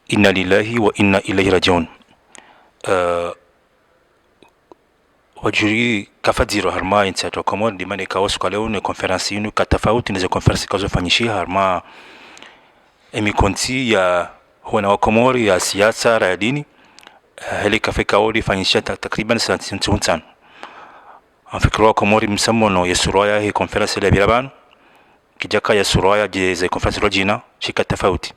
inna lillahi wa inna ilayhi rajiun. Wajuri kafadiro harma insa to Komoro dimani kawasu kwa leo ni konferansi yinu katafauti nize konferansi kazo fanyishia harma emikonti ya huwana wa Komori ya siasa ya dini heli kafeka odi fanyishia takriban santiuntan anfikiro wa Komori msamono ya suraya hii konferansi ya birabanu kijaka ya suraya jeze konferansi rojina shika tafauti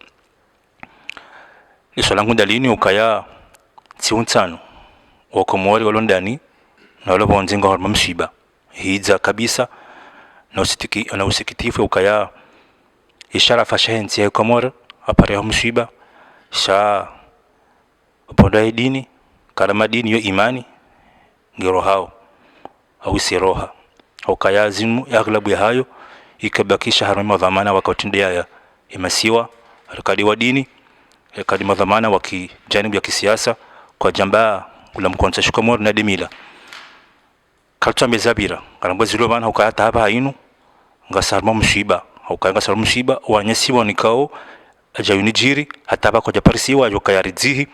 isolangu dalini ukaya tiuntano wa Komori walondani na wala bonzinga horma msiba hiza kabisa na usikitifu ukaya ishara fashenzi ya Komoro apare ya msiba sha bonda dini karama dini yo imani ngiro hao au siroha ukaya zimu aglabu ya hayo ikabakisha harama dhamana wakatindea ya imasiwa rekadi wa dini rekadi madhamana wa kijanibu ya kisiasa kwa jamba kula mkonsa Komoro na demila kalta mezabira karamba zilo bana ukata hapa hainu ngasarma msiba ukanga sarma msiba wanyasiwa nikao ajayuni jiri hata ba kwa japarisiwa yokayaridzihi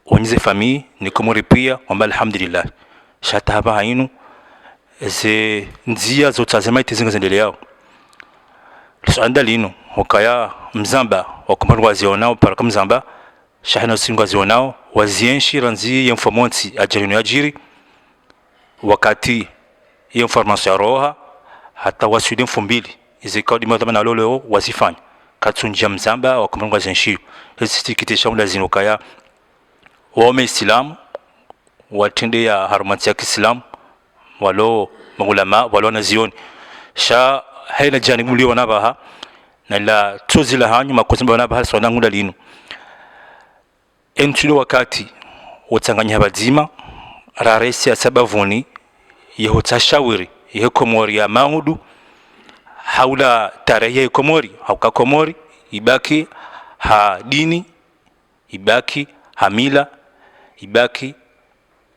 onyize fami ni Komori pia wamba alhamdulillah shata hapa hainu ze nzia zotazema itizinga zendeleo lusanda lino ukaya mzamba wakomoro wazionao para mzamba shahina singwa zionao wazienshi ranzi informonti ajayuni ajiri wakati hiyo information roha hata wasudi mfumbili izikadi madhamana lolo wasifanya katsunja mzamba wa kumronga zenshi hizi kitisha lazima kaya waume Islam watende ya harumati ya Islam walo maulama walo nazioni sha haina jani muli wanabaha na la tuzila hanyu makozimba wanabaha sona ngunda lino entilo wakati utanganya bazima raresi ya sabavuni yeho tashawiri yeho Komori ya maudu haula tarehe Komori hauka Komori ibaki ha dini ibaki ha mila ibaki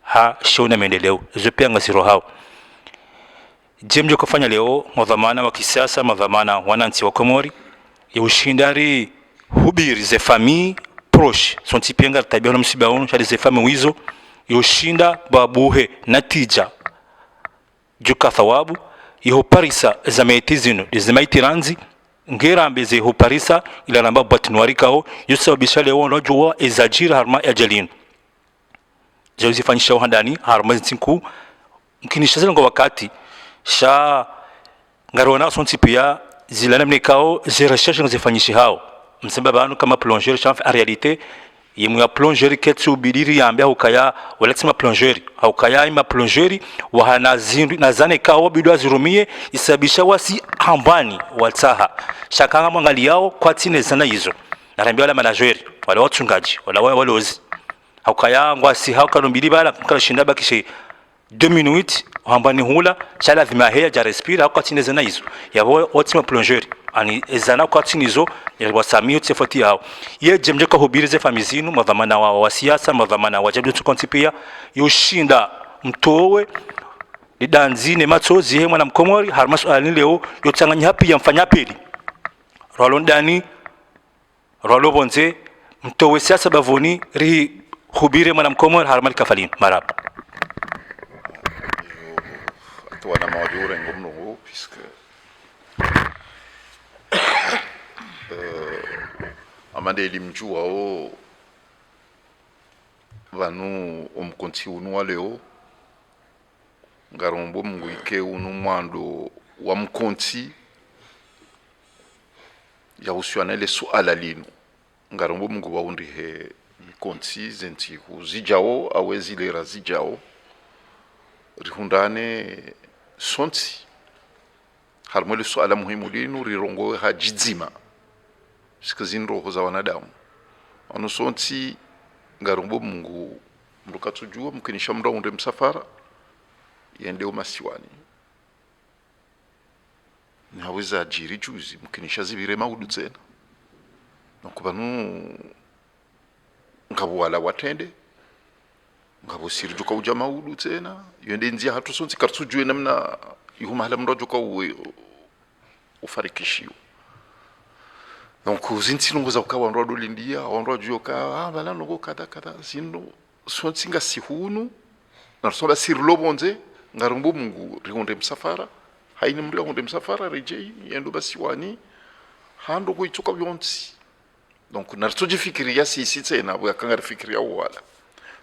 ha shona maendeleo zopia ngasiro hao jemjo kufanya leo madhamana wa kisasa madhamana wananchi wa Komori yushindari hubiri ze famille proche son tipenga tabia na msiba wonu shali ze famille wizo yushinda babuhe natija juka thawabu yeho parisa za maitizino zimaitiranzi ngerambeze ho parisa ila namba batnwarikao yusabisha leo najwa ezajira harma ajalin jawzi fanisha handani harma zinku mkinisha ngo wakati sha ngarona sonti pia zilana mnikao ze recherche ngazifanyisi hao msababanu kama plongeur chef en réalité yemu ya plongeur ketsu bidiri yambia ukaya walatima plongeur ukaya ima plongeur wa hanazindu nazane kawa bidwa zirumie isabisha wasi hambani wataha shakanga mwangali yao kwa tine zana hizo narambia wala manager wala watungaji wala walozi ukaya ngwasi haukarumbiri bala kashinda bakishe 2 minutes hambani hula shala vima heya ja respira kwa tine zana hizo yabo watima plongeur ani ezana kwa tinizo ya wasami utsefati hao ye jemje ka hubirize famizinu madhamana wa siasa madhamana wa jabdu tukontipia yoshinda mtowe lidanzine matsozi he mwana Mkomori harmasu alini leo yotanganya hapi ya mfanya pili rolondani rolobonze mtowe siasa bavoni ri hubire mwana Mkomori harmali kafalin marab atuana maudure ngomno puisque amande limjua o vanu omkonti unu leo ngarombo mnguike unu mwando wa mkonti ya usiana le suala lino ngarombo mngu wa undi he mkonti zenti kuzijao awezi le razijao rihundane sonti harmo le suala muhimu lino rirongo hajizima sikazini roho za wanadamu anusonti ngarombo mungu mrukatujua mkinisha mraunde msafara yende umasiwani naweza ajiri juzi mkinisha zibire maudu tena nakubanu ngabo wala watende ngabo sirjuka uja maudu tena yende nzia hatu sonti kartujue namna yuhuma hala mrojuka ufarikishiwa donc zinsilongoza ukawa ndo dolindia ndo juoka bala no kada zino sonsinga sihunu na sonda sirlobonze ngarumbu mungu rionde msafara haini mri onde msafara rejei yendo basi wani hando kuitoka byonsi donc naritojifikiria sisi tena bwakanga rifikiria wala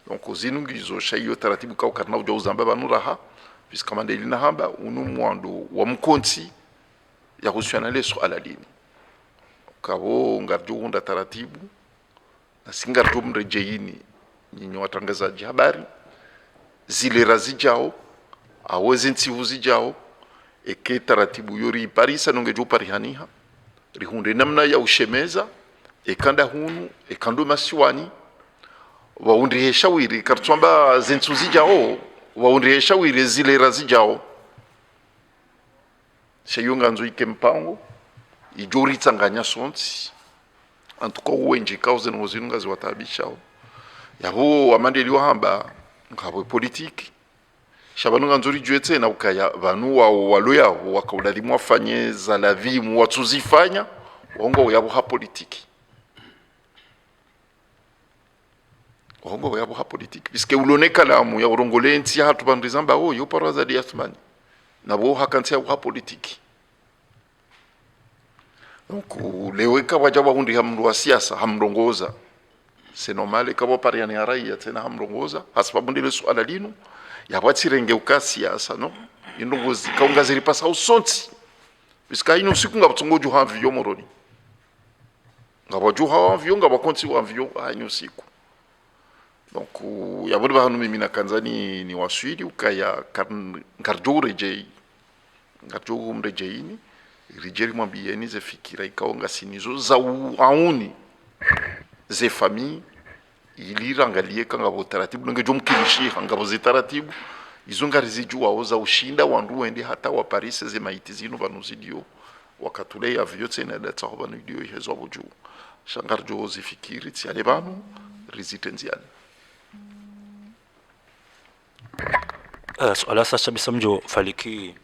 donc zinungizo shayo taratibu ka ukarna uja uzamba banuraha biskamande lina hamba unu mwando wa mkonti ya kushana leso aladini kabo ngarjo unda taratibu na singarjo mrejeini nyinyi watangazaji habari zile razijao aweze ntivuzi jao eke taratibu yori parisa nongejo parihaniha rihunde namna ya ushemeza ekanda hunu ekando masiwani waundrihe shawiri kartswamba zentuzi jao waundrihe shawiri zile razijao shayunga nzo ikempango ijori tsanganya sonti antuko wenje kauze ngozinunga ziwatabishao yabo amandeli wahamba ngabo politiki shabanunga nzuri juetse na ukaya banu waloya wakaudalimu wafanye za la vie mu watuzifanya wongo yabo ha politiki wongo yabo ha politiki biske uloneka lamu ya urongole nti hatu bandizamba yo paraza di Athmani na bo hakantia ha politiki donc leweka wajaba hundi hamru wa siasa hamrongoza c'est normal kabo pariani harai tena hamrongoza hasababu ndilo swala lino yabatsirenge ukasiasa no indongozi kaungaziri pasa usonti biska ino siku ngabutsongoju havyo moroni ngabaju havyo ngabakonti havyo hanyo siku donc yabona bahanu mimi na kanzani ni waswidi ukaya ngarjo rejei ngarjo umrejeini rijeri mwambieni ze fikira ikaonga sinizo za auni ze famille ilirangalie kanga botaratibu ngejo mkilishi kanga bozitaratibu izo ngari zijua oza ushinda wandu wende hata wa Paris ze maiti zino banuzidio wakatule ya vyote na data ho banudio hezo boju shangarjo zifikiri tsiale banu rizitenziani swala sasa bisamjo faliki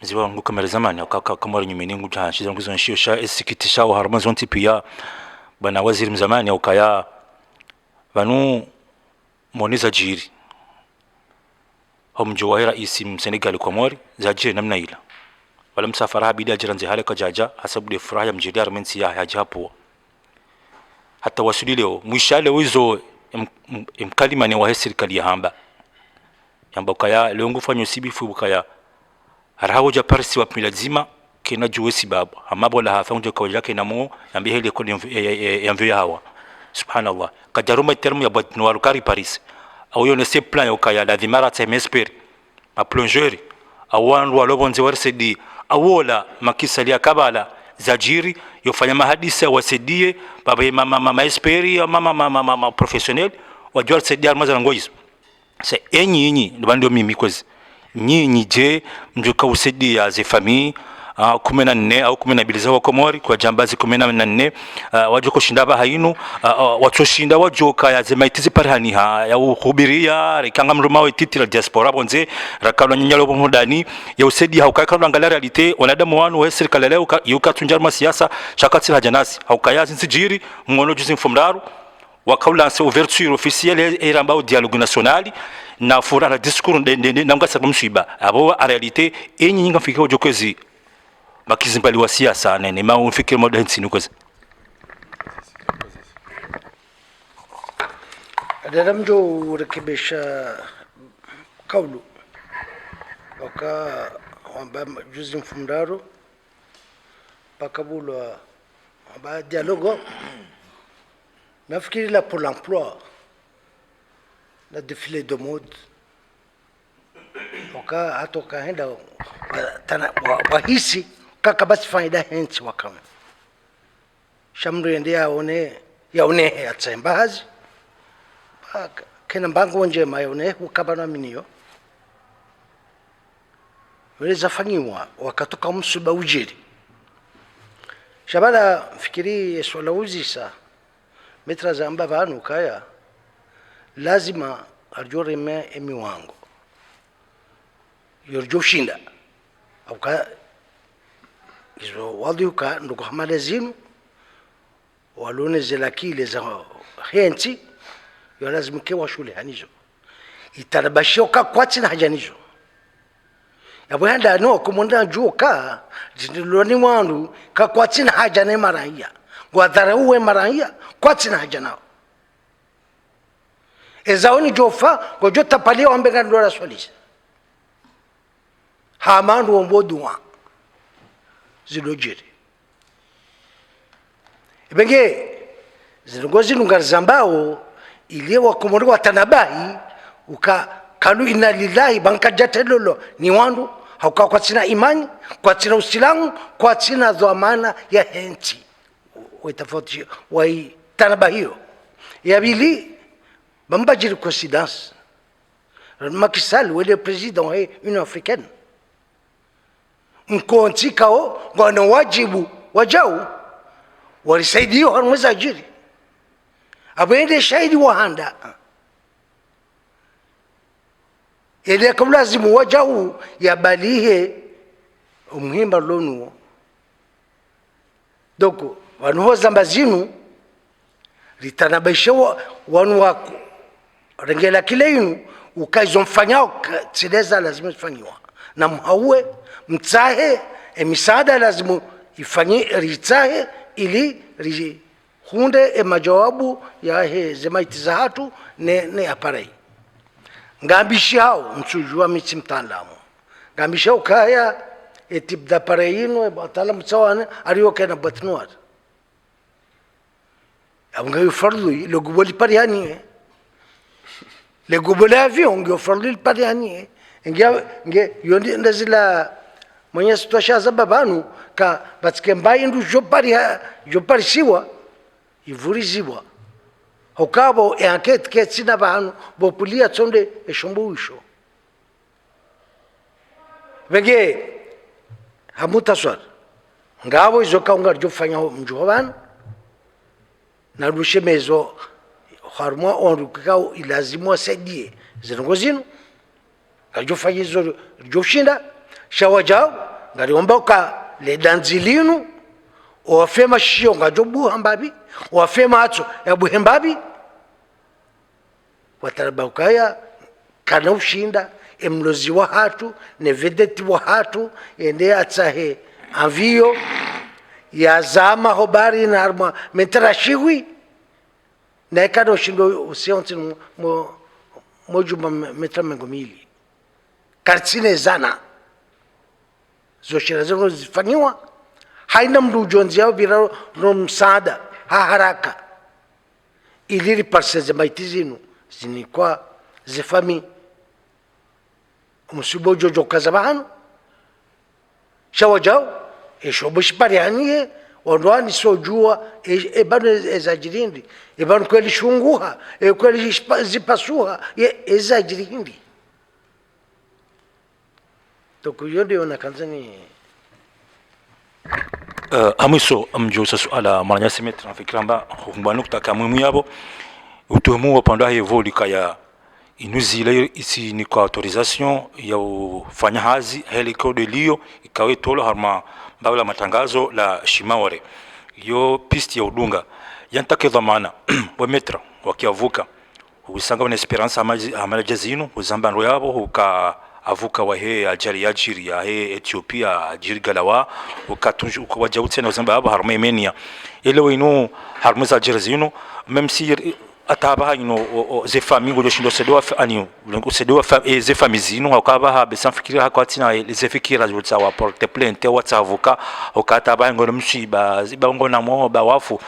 ziwa ngu kamera zamani akaka kamari nyumeni ngu jaha shizo ngizo nshio sha esikitisha wa harman zonti pia bana waziri mzamani au kaya banu moniza jiri هم جواهر رئيسي سنغال كوموري زاجي نمنا إلى ولا مسافرها بيدا جران زي هالك جاجا حسب لي فرايا مجدار من سياح جابوا حتى وصلي له مشال ويزو مكلمة نواه السركالية هامبا يامبا كيا لونغو فانيو سيبي فو كيا هرهاو جا بارسي وابميلا زيما كينا جوه سباب هما بولا هافونجو كوجا كينا مو يامبي هيلي كل ينفي هوا سبحان الله كجاروما الترم يابد نوارو كاري باريس au yo ne se plan yo kaya la dimara temesperi ma plongeur awandu walobonze warsedi awola makisalia kabala zajiri yo fanya mahadisa wasedie baba mama esperi mama professionnel wajua sedia almaza ngoyizo se enyi ndio mimi kozi nyinyi je mjuka usedia ze famille 14 au 12 za Komori kwa jambazi 14 wajoko shindaba hainu watoshinda wajoka ya zemaitizi parhani ha ya uhubiria rekanga mruma wetitira diaspora bonze rakalo nyanyalo bomudani ya usedi haukaka angalia realite wanadamu wanu wa serikali leo yukatunja siasa shakati hajanasi haukayazi nsijiri mwono juzi mfumdaru wakaulance ouverture officielle era mbao dialogue national na fura la discours nangasa kumshiba abo a realite enyi nyinga fika ojokwezi makizimbali wa siasa nene ma ufikiri moda nsinu kozi adaramjo rekebisha kaulu waka wamba juzi mfumdaro pakabulwa wamba dialogue nafikiri la pour l'emploi la défilé de mode waka atoka henda wahisi kaka basi faida hensi wakame shamru yende yaone yatsemba hazi kena mbango njema yaone ukabana minio weza fanyiwa wakatoka msuba ujiri shabala fikiri swala uzisa metra zamba vanu kaya lazima arjore me emi wango yorjo shinda auka izo wadiuka nduko hamada zinu walone zelakile za henti yo lazima kewa shule hanizo itarabashioka kwatsi na hajanizo yabo handa no kumonda juoka jindiloni mwandu ka kwatsi na hajane marahia gwadhara uwe marahia kwatsi na hajanao ezaoni jofa gojo tapalia wambenga ndora solisa hamandu ombodwa zilojiri ibenge zingozi lungarzambao ile wakomori watanabai uka kalu inna lillahi bankajatelolo ni wandu hauka kwa tina imani kwa tina usilamu kwa tina dhamana ya henti wetafauti wai tanabahio ya bili bambajiri coïncidence Macky Sall ou le président est une africaine mkonti kao ngwana wajibu wajau walisaidia harumeza ajiri abende shahidi wahanda ile kablazimu wajau yabalihe umuhimba lonu doko wanu zambazinu litanabisha wanu wako rengela kileinu ukazomfanyao tsileza lazima ifanywa na mhawe mtsahe misaada lazima ifanye ritsahe ili hunde majawabu ya he zemaiti za hatu ne aparai ngambishi hao msujua michi mtaalamu ngambishi hao kaya etibda parayino batalamu tsawane ariyoke na batnuar abunga yufardu le guboli parihani le guboli avion ngi yufardu parihani nge yondi ndazila mwenye situasha za babanu ka batike mbayi ndu jopari siwa ivuriziwa hokabo enquête ketsina banu bopulia tsonde eshombuisho bege hamutaswar ngabo izoka ungar jofanya mjoban na rushemezo harmo onrukao ilazimwa sedie zinongozino kajofanya izo joshinda shawajao ngariomboka le danzilinu wafema shio ngajobu hambabi wafema ato ya buhembabi watarabakaya kana ushinda emlozi wa hatu ne vedeti wa hatu ende atsahe avio ya zama hobari na arma metrashiwi na kana ushindo usionti mojuma metra mengomili kartsine zana zoshira zongo zifanywa haina mdu jonzi yao bila msaada haraka iliri parse maitizinu zinikwa zifami musibo jojo kazabahanu shawajao eshoboshi parihanie ondwani sojua ebanu ezajirindi ebanu kweli shunguha kweli zipasuha ezajirindi tokuyondi ona kanzani amiso amjosa suala maranya simetra fikiramba humbanu kutaka mwimu yabo utumu wapanda yevolika ya inuzile isi ni kwa autorisation ya ufanya hazi heliko de lio ikawe tolo harma mbawla matangazo la shimaware yo pisti ya udunga yantake dhamana wa metra wakiavuka usanga na esperanza amala jazino uzamba ndo yabo uka avuka wa he ajiri ya he Ethiopia ajiri galawa ukatunju ukawajautse na uzamba abo harma Yemenia ile wino harma za jerzino même si ataba ino ze famille ngo shindo sedoa ani ngo sedoa ze famille zino akaba ha besan fikira hakwati ze fikira zotsa wa porte plainte wa tsavuka okataba ngo msiba ziba ngo na mo ba wafu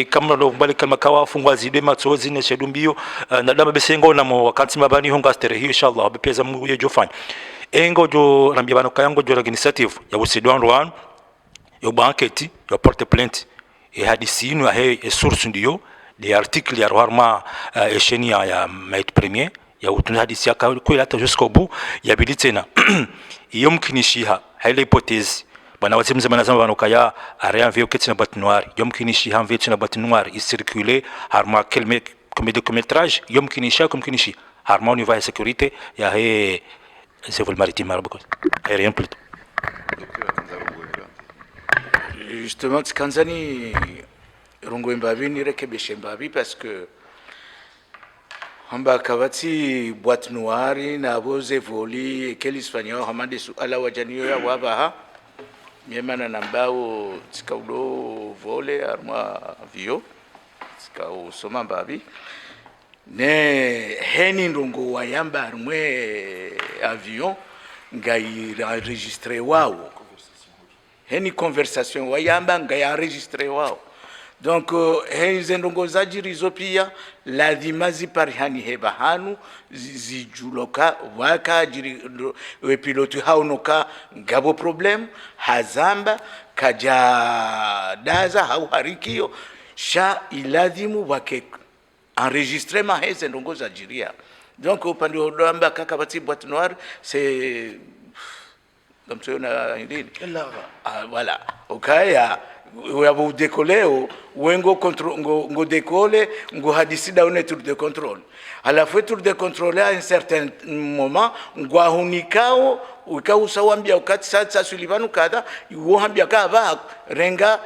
kamlo lo bali kama kawafu ngo zide matsozi ne shedumbio na dama besengo na mo wakati mabani honga stere hiyo inshallah bepeza mungu ye jofanya engo jo rambia bano kayango jo initiative ya usidwa rwan yo banketi yo porte plainte hadisi ino he source ndio les articles ya roharma eshenia ya mait premier ya utun hadisi ya kweli hata jusqu'au bout ya bilitena iyo mkinishiha haile hypothèse bana watimza bana zama banokaya area vio ketina bat noir yom kinishiha vetina bat noir il circuler harma kelme comme documentage yom kinisha comme kinishi harma au niveau de sécurité ya he c'est vol maritime arabe aérien plutôt justement Kanzani rongo mbavi ni rekebeshe mbavi parce que hamba kavati boîte noire na boze voli quel espagnol hamande su ala wajaniyo ya wabaha miemana nambao tikaudo vole arma vio tikau soma mbavi ne heni ndongo wayamba armwe avion ngai enregistré wao heni conversation wayamba ngai enregistré wao donc heni ndongo zajirizo pia lazima ziparihani heba hanu zijuloka waka jiri we pilote haunoka ngabo problem hazamba kaja daza hau harikio sha ilazimu wake enregistrer ma heze ndongo za jiria donc upande wa amba kaka bati boîte noire c'est comme ça on a indini voilà okaya wabo dekoleo wengo contrôle ngo décoller ngo hadisida on tour de contrôle à la fois tour de contrôle à un certain moment ngo hunikao ukau sawambia ukati sasa sulivanu kada uambia kava renga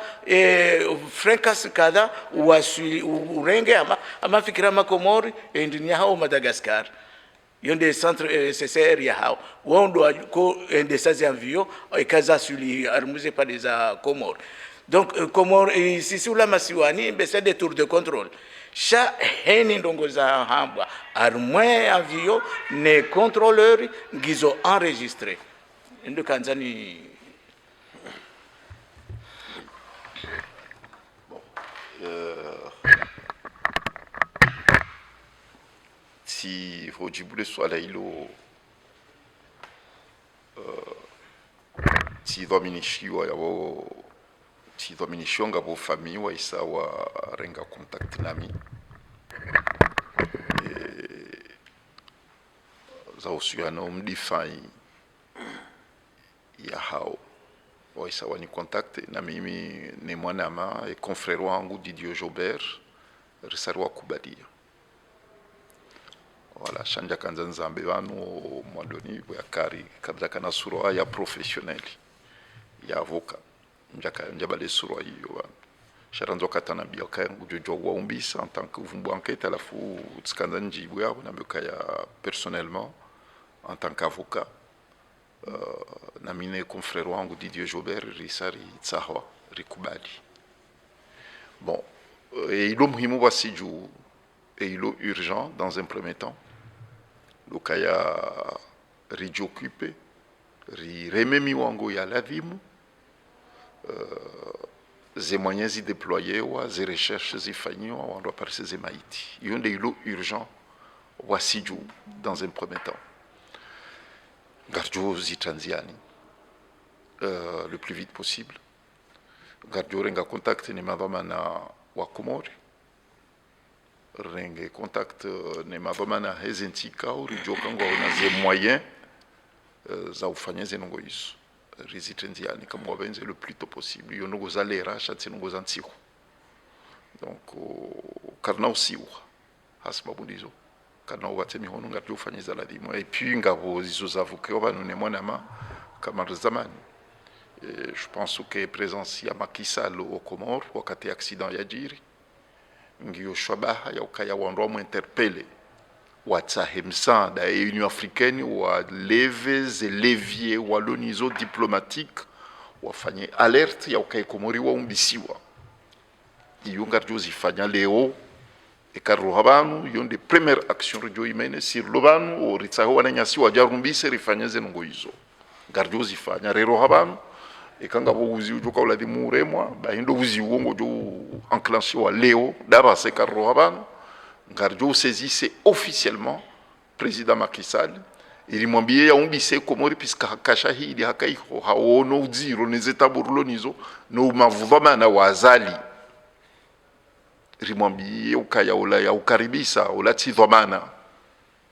frenkas kada urenge ama fikira makomori endinya hao Madagascar yonde centre CCR ya hao wondo ko des avions ekaza suli armuze pa des Comores. Donc, Comores, ici sur la Masiwani, c'est des tours de contrôle. Chaque heni ndongoza hamba, armé avion, les contrôleurs qui ont enregistré. Ndo kanzani. Bon, si Rojiboule soit là, si Dominici ou si Dominici nga bo famille wa isa wa renga contact nami za usiana umdifai ya hao wa isa wa ni contact na mimi ni mwanama et confrère wangu Didier Jobert risarwa kubadia voilà shanja kanza nzambe banu mwadoni ya kari kabla kana surwa ya professionnel ya avocat njabale surwa hiyo sharanzo katana bia kangu jojo wa umbisa en tant que vumbu enquête à la fou tskanza njibu ya na mbeka personnellement en tant qu'avocat na mine confrère wangu Didier Jobert risari tsahwa rikubali bon et il est muhimu wasiju et il est urgent dans un premier temps le kaya rijioccupé rememi wango ya lavimu les moyens y déployés ou les recherches y faites on doit passer ces maïti il y a des lots urgents voici dans un premier temps gardio y transiani le plus vite possible gardio renga contact ni madama na wa Komori renga contact ni madama na hezentika ou rijokango na ze moyens za ufanya zenongo iso rizitrenziani kama wabenze le plus tôt possible yo ngo zalera shatsi ngo zantsiko donc karna usiwa hasba bundizo karna watemi hono ngati ufanyiza ladimo et puis ngabo zizo zavuke obanu ne mwanama kama zamani je pense que présence ya Macky Sall au Comores wakati accident ya jiri ngiyo shabaha ya ukaya wandomo interpeller watsahemsa da Union africaine wa leves et levier wa lonizo diplomatique wafanye alerte ya ukai Komori wa umbisiwa iyunga jozi fanya leo e karro habanu yonde première action radio imene sur lobanu o ritsaho wananyasi wa jarumbise rifanyeze ngo izo garjozi fanya rero habanu e kanga bo uzi ujoka uladi muremwa ba hindo uzi wongo jo enclenché wa leo daba se karro habanu Gardio saisissait officiellement président Macky Sall. Il mwambie ya umbise Komori puisque hakashahidi hakaiko haono uziro nezeta burlo nizo no mavuvama na wazali. Rimwambie ukaya ula ya ukaribisa ula tsidhamana.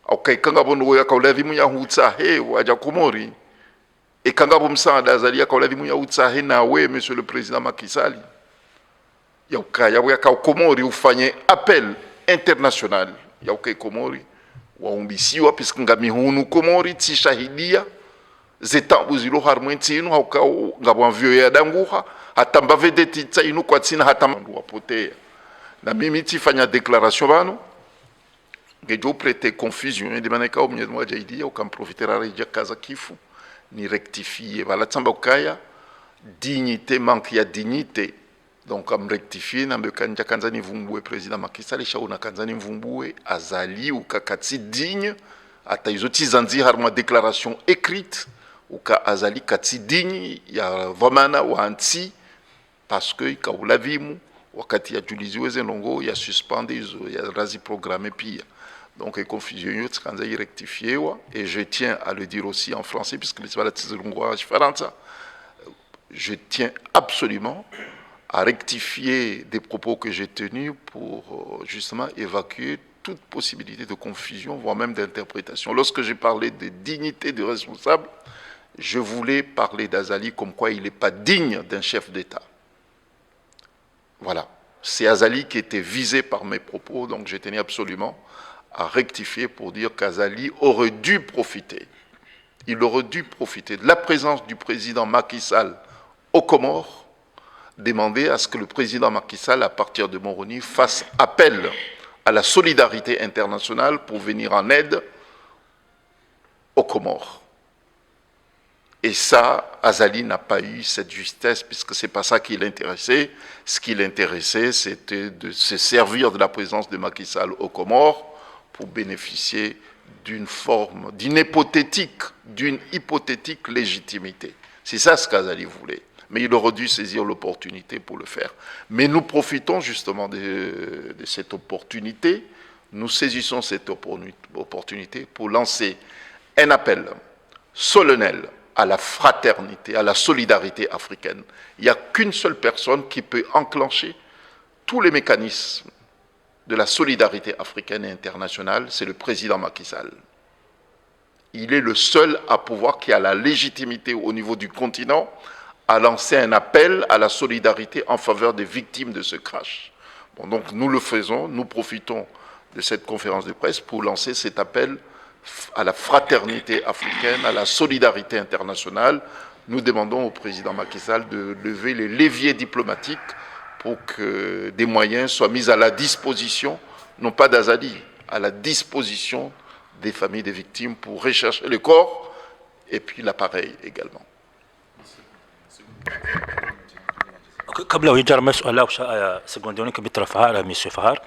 Aukaikanga bono ya kaulavimu ya hutsahe waja Komori. E kanga bomsanda azali ya kaulavimu ya hutsahe na we monsieur le président Macky Sall. Ya ukaya ya Komori ufanye appel international ya ukai Komori waumbisiwa piska ngamihunu Komori tishahidia zetambu zilo harmwentinu hauka ngabwa vyo ya danguha hata mbavede inu kwa tsina hata mandu wapotea na mimi tifanya déclaration bano ngejo prêter confusion de maneka au mnyedwa jaidi au kam profitera reja kaza kifu ni rectifier bala tsamba kaya dignité manque ya dignité donc am rectifier na mbekanja kanzani vumbue président Macky Sall shauna kanzani vumbue azali ou kakati digne ata izoti zanzi harma déclaration écrite ou ka azali kati digne ya vamana wa anti parce que ikaula vimu wakati ya juliziwe zenongo ya suspendre izo ya razi programme pia donc confusion yote kanza rectifier wa et je tiens à le dire aussi en français puisque les balades zilungwa différentes je tiens absolument à rectifier des propos que j'ai tenus pour justement évacuer toute possibilité de confusion, voire même d'interprétation. Lorsque j'ai parlé de dignité de responsable, je voulais parler d'Azali comme quoi il n'est pas digne d'un chef d'État. Voilà. C'est Azali qui était visé par mes propos, donc je tenais absolument à rectifier pour dire qu'Azali aurait dû profiter. Il aurait dû profiter de la présence du président Macky Sall aux Comores, demander à ce que le président Macky Sall, à partir de Moroni, fasse appel à la solidarité internationale pour venir en aide aux Comores. Et ça, Azali n'a pas eu cette justesse, puisque ce n'est pas ça qui l'intéressait. Ce qui l'intéressait, c'était de se servir de la présence de Macky Sall aux Comores pour bénéficier d'une forme, d'une hypothétique légitimité. C'est ça ce qu'Azali voulait. Mais il aurait dû saisir l'opportunité pour le faire. Mais nous profitons justement de cette opportunité, nous saisissons cette opportunité pour lancer un appel solennel à la fraternité, à la solidarité africaine. Il n'y a qu'une seule personne qui peut enclencher tous les mécanismes de la solidarité africaine et internationale, c'est le président Macky Sall. Il est le seul à pouvoir, qui a la légitimité au niveau du continent, à lancer un appel à la solidarité en faveur des victimes de ce crash. Bon, donc nous le faisons, nous profitons de cette conférence de presse pour lancer cet appel à la fraternité africaine, à la solidarité internationale. Nous demandons au président Macky Sall de lever les leviers diplomatiques pour que des moyens soient mis à la disposition, non pas d'Azali, à la disposition des familles des victimes pour rechercher le corps et puis l'appareil également. kabla hujajar masuala usha segondoni kabitra fahara monsieur fahar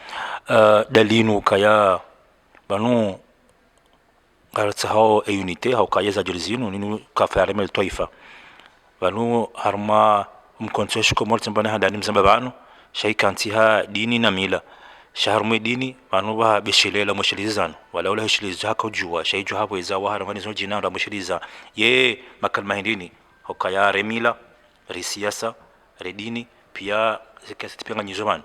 dalinu kaya banu garata hao e unité hao kaya za jelzinu ninu ka fahara mel toifa banu harma mkontesh ko mortin bana hada nimzamba banu shay kantiha dini na mila shahar mu dini banu ba bishilela mushilizan wala wala shiliza ka juwa shay juha bo iza wa harma nizo jina ra mushiliza ye makal mahindini hao kaya remila risiasa redini pia zikasiti pia nganyizomani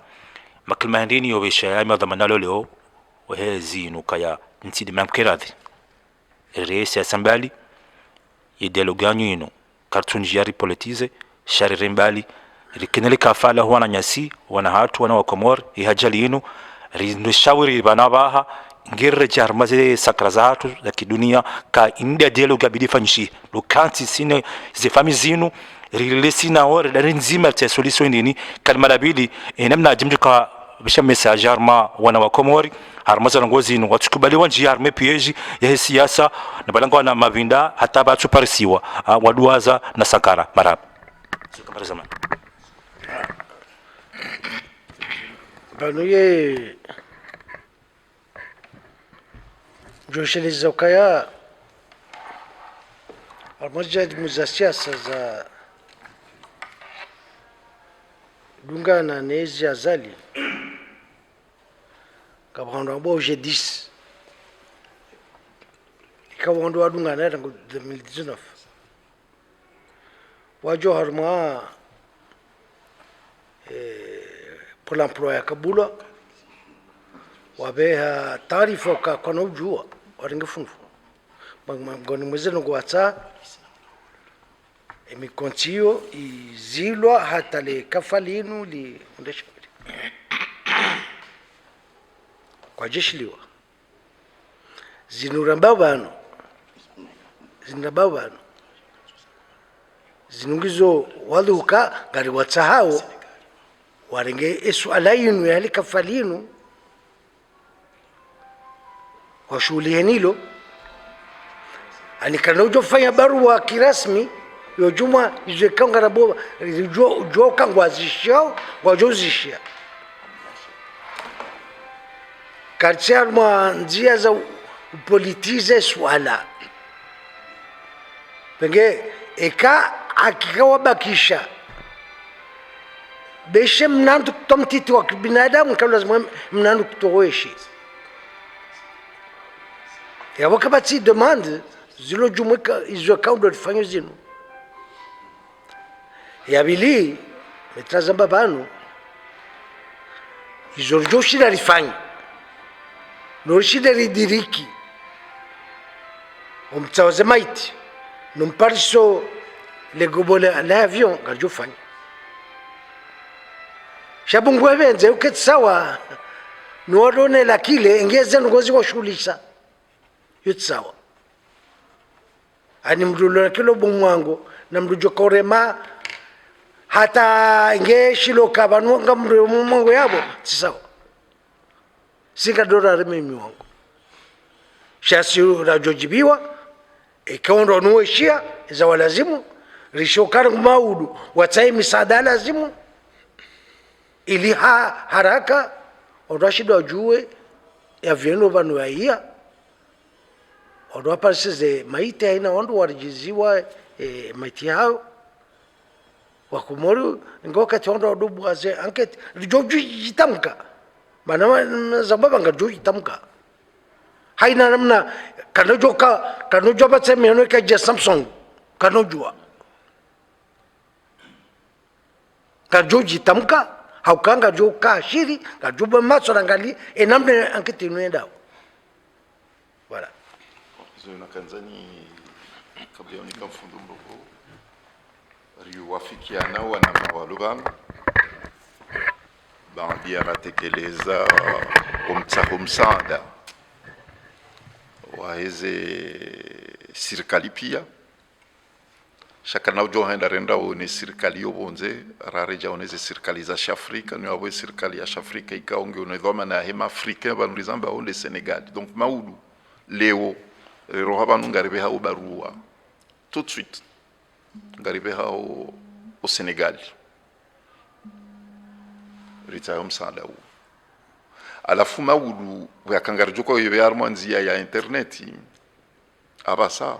makilma handini yobesha ya madhamanalo leo wahezi nukaya ntidi mamkeradhi resi asambali yedialoganyu ino kartunji yari politize shari rembali rikinele kafala huwa nyasi wana hatu wana wakomor ihajali ino rindushawiri banabaha ngirre jarmaze sakrazatu za kidunia ka india dialoga bidifanyishi lukanti sine zifami zinu rilesina ore da nzima ta solution nini kalma labili namna jimjuka bisha message arma wana wa komori harma za ngozi ni watukubali wanji arme pieji ya siasa na balanga na mavinda hata batu parisiwa waduaza na sakara marab kama zaman banuye josheliza kaya almajad muzasiasa za dungana nezi Azali kabando abo je 10 kabando adungana tangu 2019 wajo harma pour l'emploi ya kabula wabeha taarifa ka kono ujua waringefunfu ngoni mwezeno gwatsa emikontio izilwa hata le kafalinu li ndeshuri kwa jeshliwa zinuramba bano zinungizo waluka ngari watsahao warenge esuala yinu yali kafalinu kwa shughuli henilo anikana ujofanya barua kirasmi yojuma izwekanga rabo jo kangwazishao wajozishia kartia mwa njia za upolitize swala penge eka akikawabakisha beshe mnandu kutomtiti wa binadamu kama lazima mnandu kutoweshi yabo kabati demande zilo jumuika izo kaundo lifanyo zino yabili metrazamba banu izo joshira lifanyo norishida ridiriki omtsawaze maiti nompariso legobole l'avion garjofanya shabungwe benze uketsawa nuorone lakile engeze ngozi washulisa yutsawa ani mdulo kilo bumwango na mdujo korema hata ngeshilo kabanu ngamru mwango yabo tsawa singa dora mimi wangu shasi rajojibiwa ikaondo nueshia za walazimu rishokana maudu watai misaada lazimu ili haraka odashido ajue ya vyeno vanu yaia odapasize maiti haina wandu warijiziwa maiti hao wakumori ngoka tondo odubu aze anket rijoju jitamka mana zambaba ngajoju jitamka haina namna kanojo batse meno ka Samsung kanojua kajoji tamka haukanga jo kashiri kajuba macho rangali enamne anketi nuenda voilà zona kanzani kabla unika mfundo mdogo riwafikiana wana mawaluban baadhi yanatekeleza umsada waheze serikali pia shakana ujohenda renda one serikali yobonze rareja oneze serikali za Afrika ni abo serikali ya Afrika ikaonge onedhoma na hema Afrika banulizamba onde Senegal donc maudu leo rohaba ngaribe ha barua tout de suite ngaribe ha au Senegal ritayom sala alafu maudu yakangarjuko yebe armanzia ya interneti abasa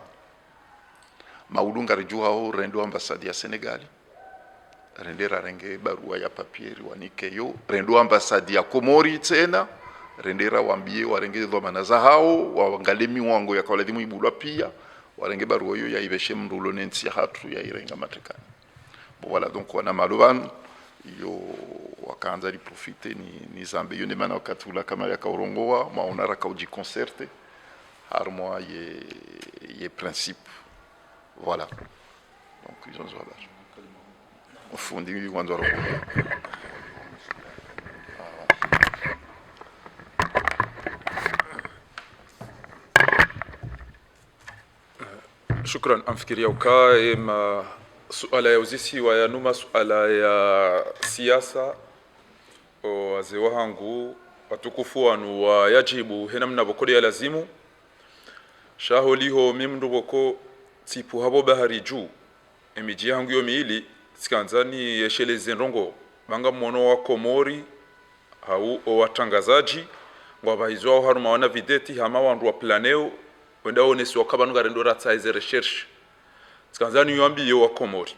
maudu ngarjuha ho rendo ambassade ya Senegal rendera renge barua ya papieri wanikeyo rendo ambassade ya Komori tena rendera wambie warenge dhamana za hao waangalemi wango ya kawaladhimu ibulwa pia warenge barua hiyo ya ibeshe mrulo nensi hatu ya irenga matekani voilà donc wana malubanu yo wakaanza li profiter ni zambe yo nemana wakati ula kama ya kaurongoa maonara kauji concerte harmoa ye principe voilà donc ils ont joué au fond du wanzo shukran amfikiria ukae suala ya uzisi wa yanuma suala ya siasa wazee wangu watukufu wanu wa yajibu hena mnabokole ya lazimu shaholiho mimndu boko tipu habo bahari juu emiji yangu yo miili sikanzani yesheleze ndongo banga mwono wa Komori au watangazaji ngwabahizo haruma wana videti hama wandu wa planeo wenda onesi wakabanu garendo rataize recherche sikanzani yambi yo wa Komori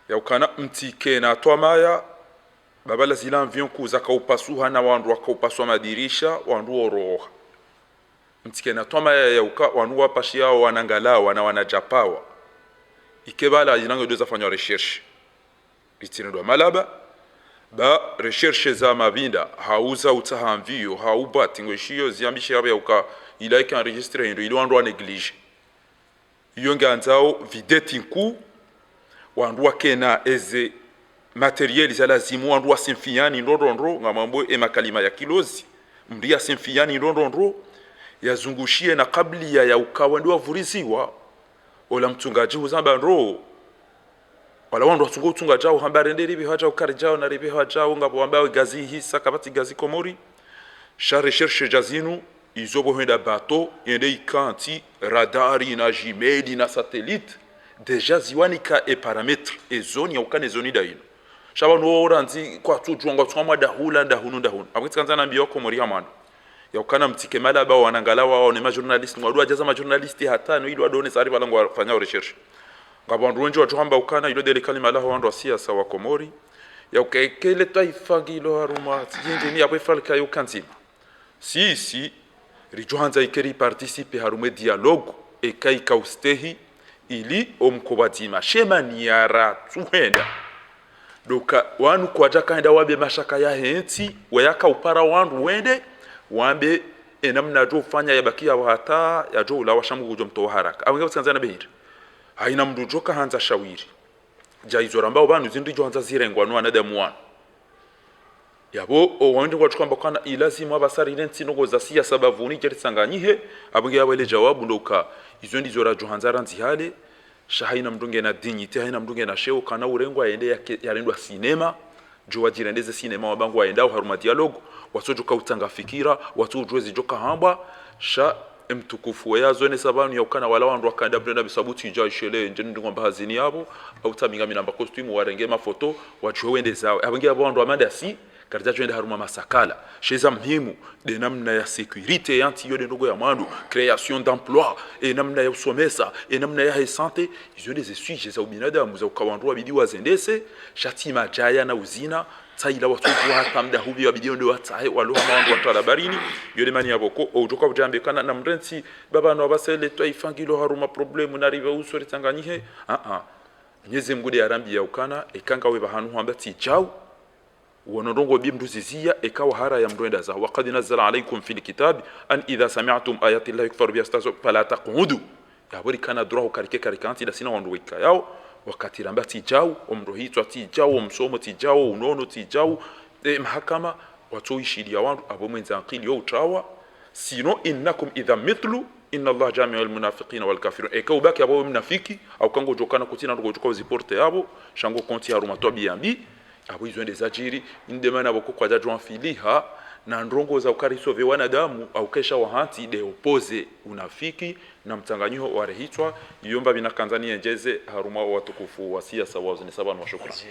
ya ukana mtike na twamaya babala zila mvion kuza kaupasuha na wandu wakaupaswa madirisha wandu oroha mtike na twamaya ya uka wandu wapashia wanangala wanajapawa ikebala zinango doza fanya recherche bitinendo malaba ba recherche za mabinda hauza utahamvio haubati ngoshiyo ziambishe ya uka ilaika enregistre ndo ilo wandu wa neglige yonga anzao videti nku wandu wakena eze materiel za lazimu wandu wa simfiani ndondondro ngamambo emakalima ya kilozi mdia simfiani ndondondro yazungushie na kabli ya ukawa ndio wavuriziwa ola mtungaji uzamba ndo wala wandu watungo tunga jao hambare ndiri bi haja ukari jao na ribi haja ngabo ambaye gazi hisa kabati gazi komori sha recherche jazinu izobo henda bateau yende ikanti radari na jimeli na satellite deja ziwanika e parametre e zone ya ukane zone daino shaba no oranzi kwa tujunga twamwa dahula ndahunu abwitsikanza na mbiyo komori hamano ya ukana mtike mala ba wanangala wao ne ma journalist ngwadwa jaza ma journalist hatano ili wadone sari balango wafanya recherche ngabo ndunje watuhamba ukana ilo dele kalima la wandu siasa wa Komori ya ukekele taifagilo haruma tijindi ni abefalka yukanzima si rijuhanza ikeri participe harume dialogue ekai kaustehi ili omkobatima shema ni yara tuhenda doka wanu kwa jakaenda wabe mashaka ya henti wayaka upara wandu wende wambe enamna jo fanya yabakia hata ya jo la washamu kujo mto haraka abanga tsanzana behira haina mndu joka hanza shawiri jaizora ambao banu zindi jo hanza zirengwa no anadamu wana yabo owandi kwa tukamba kana ilazima abasari lenti no goza siya sababu ni jeritsanganyihe abanga yabele jawabu ndoka izo ndi zora jo hanza ranzi hale shahaina mndunge na dignity haina mndunge na sheo kana urengwa aende yarendwa sinema jo wajirendeze sinema wabangu waendao haruma dialogue watojoka utanga fikira watojwezi joka hamba sha mtukufu ya zone sabanu ya ukana wala wandu wakanda brenda bisabuti ja ishele njeni ndingwa mbahazini yabo au taminga minamba costume warenge mafoto wachwende zao abangi abo wandu amanda si karja twende haruma masakala sheza mhimu de namna ya sécurité yanti yode ndogo ya mwandu création d'emploi et namna ya usomesa et namna ya santé izo des sujets za ubinadamu za ukawandu wabidi wazendese shatima jaya na uzina taila watu hata mda hubi wabidi ndo watae waloha wandu watala barini yode mani yaboko ojoka bujambe kana na mrensi baba no abasele toifangilo haruma problème na rive usori tanganyihe nyeze mgude arambi ya ukana ekanga weba hanu hamba ti chau ونرغب بمرزيزية إكاو هارا يمرون دازا وقد نزل عليكم في الكتاب أن إذا سمعتم آيات الله يكفر بيستازو فلا تقعدوا يا بري كان دروه كاريكانتي داسينا وندويكا ياو وقت رمبا تيجاو ومروهيتو تيجاو ومسومو تيجاو ونونو تيجاو محكمة وتويشي ديوان أبو من زنقيل يو تراوا سينو إنكم إذا مثلوا إن الله جامع المنافقين والكافرين إكاو باك يابو منافيكي أو كانغو جوكانا كوتينا نرغو جوكاو زيبورتي يابو شانغو كونتي هاروماتو بيامبي abo izo ndeza jiri indemana boko kwa jajwa filiha na ndrongo za ukariso vya wanadamu au kesha wahanti de opose unafiki na mtanganyiho wa rehitwa yomba binakanzania njeze haruma watukufu wa siasa wazo ni sabana wa shukrani.